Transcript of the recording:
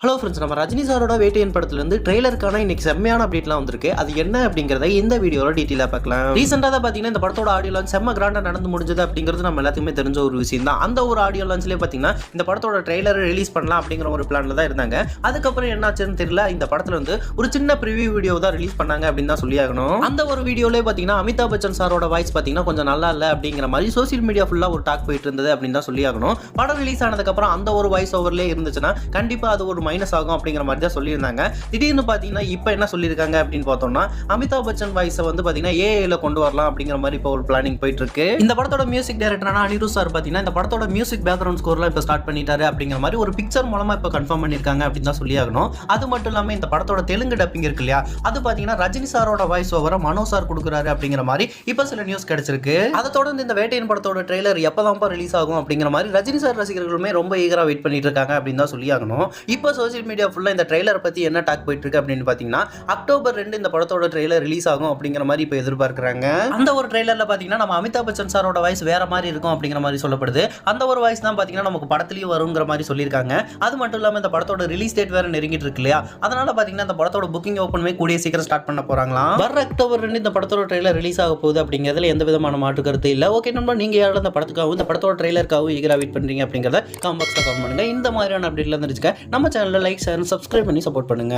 Hello friends, நம்ம ரஜினி சாரோட வேட்டையன் படத்துலேருந்து ட்ரெய்லருக்கான இன்னைக்கு செம்மையான அப்டேட்லாம் வந்திருக்கு. அது என்ன அப்படிங்கிறத இந்த வீடியோவில் டீட்டெயிலாக பார்க்கலாம். ரீசெண்டாக தான் பார்த்தீங்கன்னா இந்த படத்தோட ஆடியோ லான்ச் செம்ம கிராண்டாக நடந்து முடிஞ்சது அப்படிங்கிறது நம்ம எல்லாத்துக்குமே தெரிஞ்ச ஒரு விஷயம் தான். அந்த ஒரு ஆடியோ லான்ச்லேயே பார்த்தீங்கன்னா இந்த படத்தோட ட்ரெய்லரை ரிலீஸ் பண்ணலாம் அப்படிங்கிற ஒரு பிளானில் தான் இருந்தாங்க. அதுக்கப்புறம் என்னாச்சுன்னு தெரியல, இந்த படத்தில் வந்து ஒரு சின்ன ப்ரிவியூ வீடியோ தான் ரிலீஸ் பண்ணாங்க அப்படின்னு தான் சொல்லியாகணும். அந்த ஒரு வீடியோலேயே பார்த்தீங்கன்னா அமிதாப் பச்சன் சாரோட வாய்ஸ் பார்த்தீங்கன்னா கொஞ்சம் நல்லா இல்லை அப்படிங்கிற மாதிரி சோசியல் மீடியா ஃபுல்லாக ஒரு டாக் போயிட்டு இருந்தது அப்படின்னு தான் சொல்லியாகணும். படம் ரிலீஸ் ஆனதுக்கப்புறம் அந்த ஒரு வாய்ஸ் ஓவர்லேயே இருந்துச்சுன்னா கண்டிப்பாக அது ஒரு மைனஸ் ஆகும் அப்படிங்கிற மாதிரி தான் சொல்லியிருந்தாங்க. திடீர்னு பார்த்தீங்கன்னா இப்போ என்ன சொல்லியிருக்காங்க அப்படின்னு பார்த்தோம்னா, அமிதாப் பச்சன் வாய்ஸை வந்து பார்த்தீங்கன்னா ஏஐல கொண்டு வரலாம் அப்படிங்கிற மாதிரி இப்போ ஒரு பிளானிங் போயிட்டு இருக்கு. இந்த படத்தோட மியூசிக் டைரக்டரான அனிருத் சார் பார்த்தீங்கன்னா இந்த படத்தோட மியூசிக் பேக்ரவுண்ட் ஸ்கோர்லாம் இப்போ ஸ்டார்ட் பண்ணிட்டாரு அப்படிங்கிற மாதிரி ஒரு பிக்சர் மூலமா இப்போ கன்ஃபார்ம் பண்ணியிருக்காங்க அப்படின்னு தான் சொல்லியாகணும். அது மட்டும் இல்லாமல் இந்த படத்தோட தெலுங்கு டப்பிங் இருக்கு இல்லையா, அது பார்த்தீங்கன்னா ரஜினி சாரோட வாய்ஸ் ஓவரை மனோ சார் கொடுக்குறாரு அப்படிங்கிற மாதிரி இப்போ சில நியூஸ் கிடைச்சிருக்கு. அதை தொடர்ந்து இந்த வேட்டையன் படத்தோட ட்ரெய்லர் எப்போதான் ரிலீஸ் ஆகும் அப்படிங்கிற மாதிரி ரஜினி சார் ரசிகர்களுமே ரொம்ப ஈகரா வெயிட் பண்ணிட்டு இருக்காங்க அப்படின்னு தான் சொல்லியாகணும். இப்போ சோசியல் மீடியா ஃபுல்லாக இந்த ட்ரெய்லர் பற்றி என்ன டாக் போயிட்டு இருக்கு அப்படின்னு பார்த்தீங்கன்னா, அக்டோபர் 2 இந்த படத்தோட ட்ரெய்லர் ரிலீஸ் ஆகும் அப்படிங்கிற மாதிரி இப்போ எதிர்பார்க்குறாங்க. அந்த ஒரு ட்ரெய்லரில் பார்த்தீங்கன்னா நம்ம அமிதாப் பச்சன் சாரோட வாய்ஸ் வேற மாதிரி இருக்கும் அப்படிங்கிற மாதிரி சொல்லப்படுது. அந்த ஒரு வாய்ஸ் தான் பார்த்தீங்கன்னா நமக்கு படத்துலையும் வருங்கிற மாதிரி சொல்லியிருக்காங்க. அது மட்டும் இல்லாமல் இந்த படத்தோட ரிலீஸ் டேட் வேற நெருங்கிட்டு இருக்கு இல்லையா, அதனால பார்த்தீங்கன்னா இந்த படத்தோட புக்கிங் ஓப்பனுமே கூடிய சீக்கிரம் ஸ்டார்ட் பண்ண போறாங்களாம். வர அக்டோபர் 2 இந்த படத்தோட ட்ரெய்லர் ரிலீஸ் ஆக போகுது அப்படிங்கிறதுல எந்த விதமான மாற்று கருத்து இல்லை. ஓகே நண்பா, நீங்க யாரும் இந்த படத்துக்காகவும் இந்த படத்தோட ட்ரெய்லருக்காகவும் ஈகரா வெயிட் பண்றீங்க அப்படிங்கிறத கமெண்ட் பாக்ஸ்ல கமெண்ட் பண்ணுங்க. இந்த மாதிரியான அப்டேட்ல தெரிஞ்சுக்க நம்ம சேனலை லைக், ஷேர், சப்ஸ்கிரைப் பண்ணி சப்போர்ட் பண்ணுங்க.